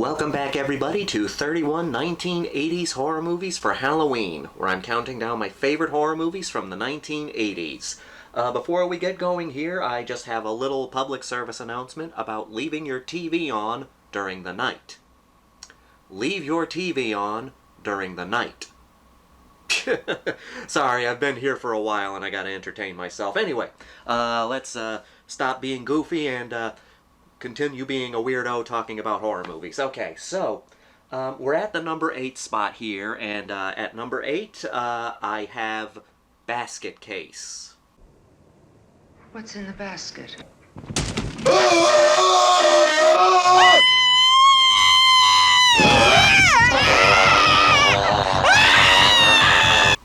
Welcome back, everybody, to 31 1980s horror movies for Halloween, where I'm counting down my favorite horror movies from the 1980s. Before we get going here, I just have a little public service announcement about leaving your TV on during the night. Leave your TV on during the night. Sorry, I've been here for a while and I gotta entertain myself. Anyway, let's stop being goofy and continue being a weirdo talking about horror movies. Okay, so we're at the number 8 spot here, and at number 8 I have Basket Case. What's in the basket?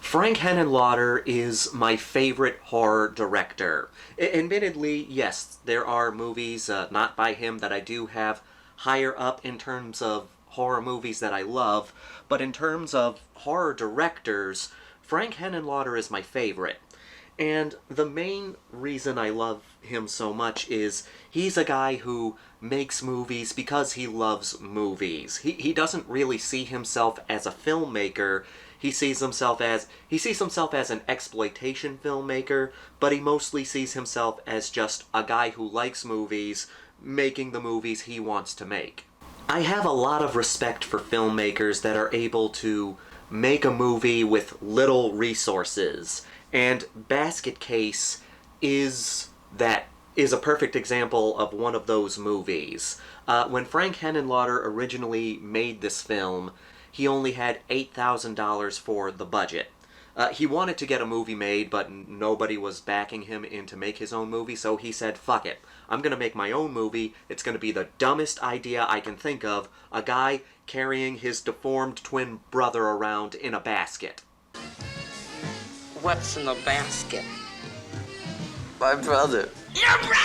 Frank Henenlotter is my favorite horror director. Admittedly, yes, there are movies not by him that I do have higher up in terms of horror movies that I love, but in terms of horror directors, Frank Henenlotter is my favorite. And the main reason I love him so much is he's a guy who makes movies because he loves movies. He doesn't really see himself as a filmmaker. He sees himself as an exploitation filmmaker, but he mostly sees himself as just a guy who likes movies, making the movies he wants to make. I have a lot of respect for filmmakers that are able to make a movie with little resources, and Basket Case is a perfect example of one of those movies. When Frank Henenlotter originally made this film, he only had $8,000 for the budget. He wanted to get a movie made, but nobody was backing him in to make his own movie, so he said, fuck it. I'm gonna make my own movie. It's gonna be the dumbest idea I can think of. A guy carrying his deformed twin brother around in a basket. What's in the basket? My brother. Your brother!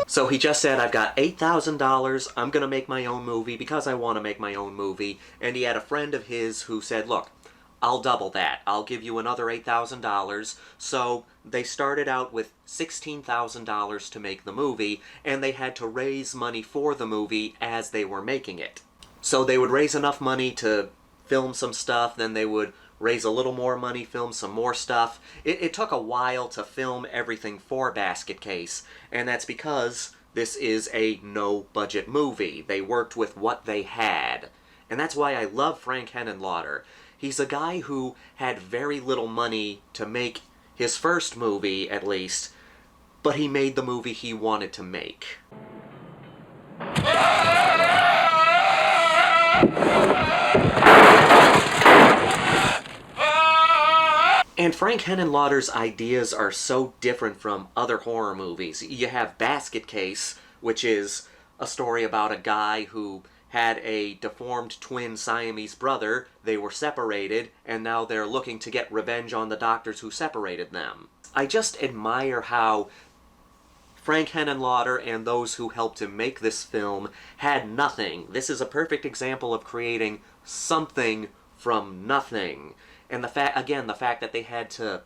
So he just said, I've got $8,000, I'm gonna make my own movie because I want to make my own movie, and he had a friend of his who said, look, I'll double that. I'll give you another $8,000. So they started out with $16,000 to make the movie, and they had to raise money for the movie as they were making it. So they would raise enough money to film some stuff, then they would raise a little more money, film some more stuff. It took a while to film everything for Basket Case, and that's because this is a no-budget movie. They worked with what they had. And that's why I love Frank Henenlotter. He's a guy who had very little money to make his first movie, at least, but he made the movie he wanted to make. And Frank Henenlotter's ideas are so different from other horror movies. You have Basket Case, which is a story about a guy who had a deformed twin Siamese brother. They were separated, and now they're looking to get revenge on the doctors who separated them. I just admire how Frank Henenlotter and those who helped him make this film had nothing. This is a perfect example of creating something from nothing. And the fact that they had to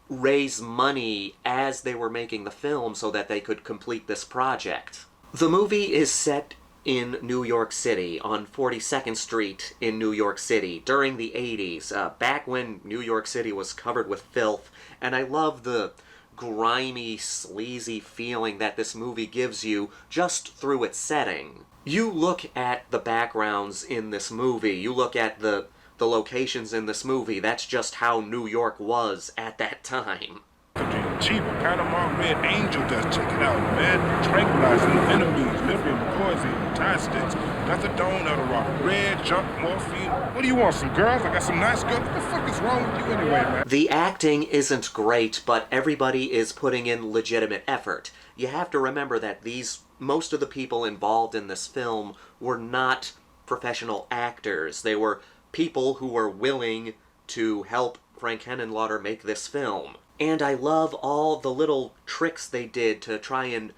raise money as they were making the film so that they could complete this project. The movie is set in New York City, on 42nd Street in New York City, during the 80s, back when New York City was covered with filth, and I love the grimy, sleazy feeling that this movie gives you just through its setting. You look at the backgrounds in this movie, you look at the locations in this movie, that's just how New York was at that time. Cheap Panama Red Angel dust, check it out, man. Tranquilizing, enemies, lithium, poison, tie sticks, methadone, Adderall, red, junk, morphine. What do you want, some girls? I got some nice girls. What the fuck is wrong with you anyway, man? The acting isn't great, but everybody is putting in legitimate effort. You have to remember that most of the people involved in this film were not professional actors. They were people who were willing to help Frank Henenlotter make this film. And I love all the little tricks they did to try and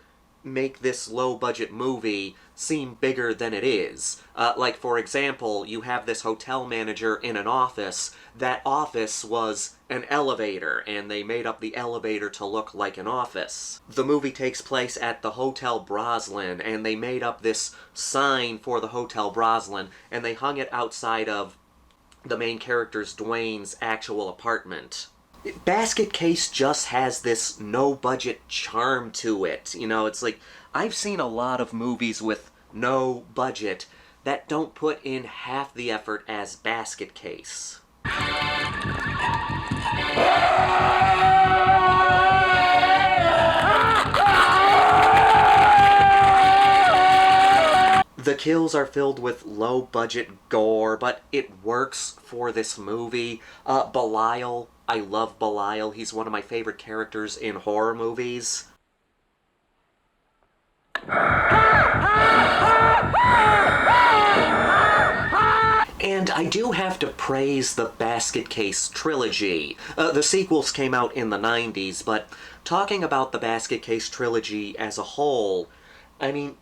make this low-budget movie seem bigger than it is. Like, for example, you have this hotel manager in an office. That office was an elevator, and they made up the elevator to look like an office. The movie takes place at the Hotel Broslin, and they made up this sign for the Hotel Broslin, and they hung it outside of the main character's, Dwayne's, actual apartment. Basket Case just has this no-budget charm to it. You know, it's like, I've seen a lot of movies with no budget that don't put in half the effort as Basket Case. The kills are filled with low-budget gore, but it works for this movie. Belial, I love Belial. He's one of my favorite characters in horror movies. And I do have to praise the Basket Case trilogy. The sequels came out in the 90s, but talking about the Basket Case trilogy as a whole, I mean,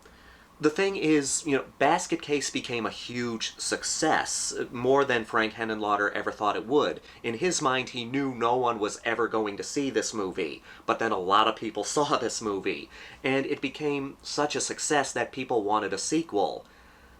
the thing is, you know, Basket Case became a huge success, more than Frank Henenlotter ever thought it would. In his mind, he knew no one was ever going to see this movie, but then a lot of people saw this movie, and it became such a success that people wanted a sequel.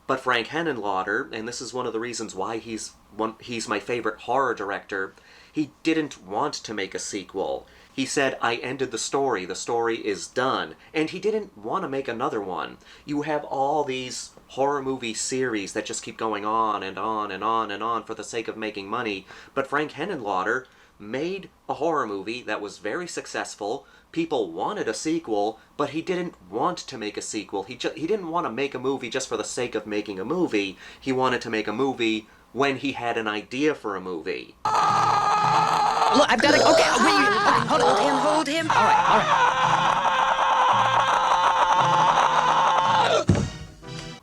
But Frank Henenlotter, and this is one of the reasons why he's my favorite horror director, he didn't want to make a sequel. He said, I ended the story is done, and he didn't want to make another one. You have all these horror movie series that just keep going on and on and on and on for the sake of making money, but Frank Henenlotter made a horror movie that was very successful. People wanted a sequel, but he didn't want to make a sequel. He didn't want to make a movie just for the sake of making a movie. He wanted to make a movie when he had an idea for a movie. Look, I've got to... Okay, wait, hold him. All right.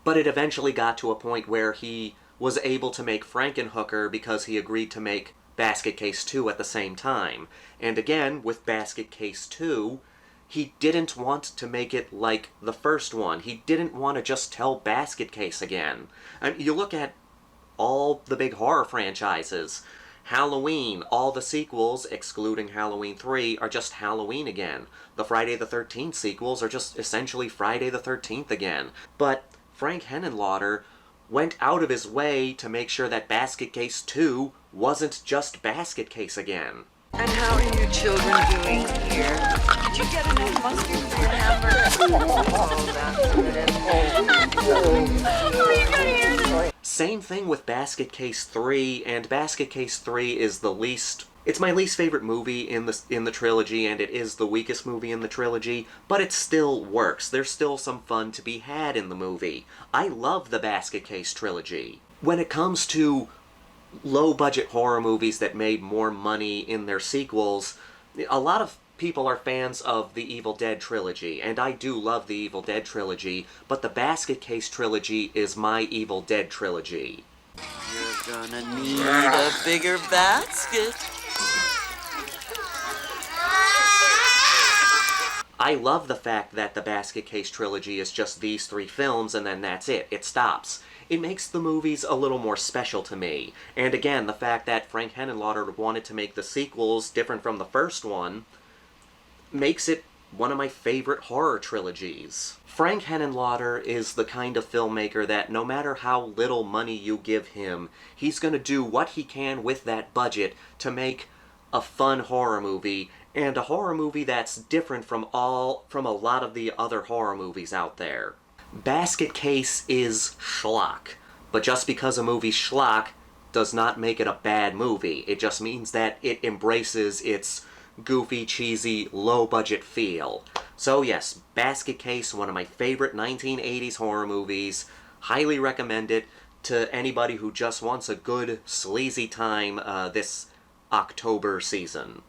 But it eventually got to a point where he was able to make Frankenhooker because he agreed to make Basket Case 2 at the same time. And again, with Basket Case 2, he didn't want to make it like the first one. He didn't want to just tell Basket Case again. I mean, you look at all the big horror franchises. Halloween, all the sequels, excluding Halloween 3, are just Halloween again. The Friday the 13th sequels are just essentially Friday the 13th again. But Frank Henenlotter went out of his way to make sure that Basket Case 2 wasn't just Basket Case again. And how are you children doing here? Did you get enough mustard for your hamburger? Oh, that's good. Same thing with Basket Case 3, and Basket Case 3 is it's my least favorite movie in the trilogy, and it is the weakest movie in the trilogy, but it still works. There's still some fun to be had in the movie. I love the Basket Case trilogy. When it comes to low-budget horror movies that made more money in their sequels, a lot of people are fans of the Evil Dead trilogy, and I do love the Evil Dead trilogy, but the Basket Case trilogy is my Evil Dead trilogy. You're gonna need a bigger basket. I love the fact that the Basket Case trilogy is just these 3 films and then that's it. It stops. It makes the movies a little more special to me. And again, the fact that Frank Henenlotter wanted to make the sequels different from the first one makes it one of my favorite horror trilogies. Frank Henenlotter is the kind of filmmaker that no matter how little money you give him, he's going to do what he can with that budget to make a fun horror movie, and a horror movie that's different from a lot of the other horror movies out there. Basket Case is schlock, but just because a movie's schlock does not make it a bad movie. It just means that it embraces its goofy, cheesy, low-budget feel. So yes, Basket Case, one of my favorite 1980s horror movies. Highly recommend it to anybody who just wants a good, sleazy time this October season.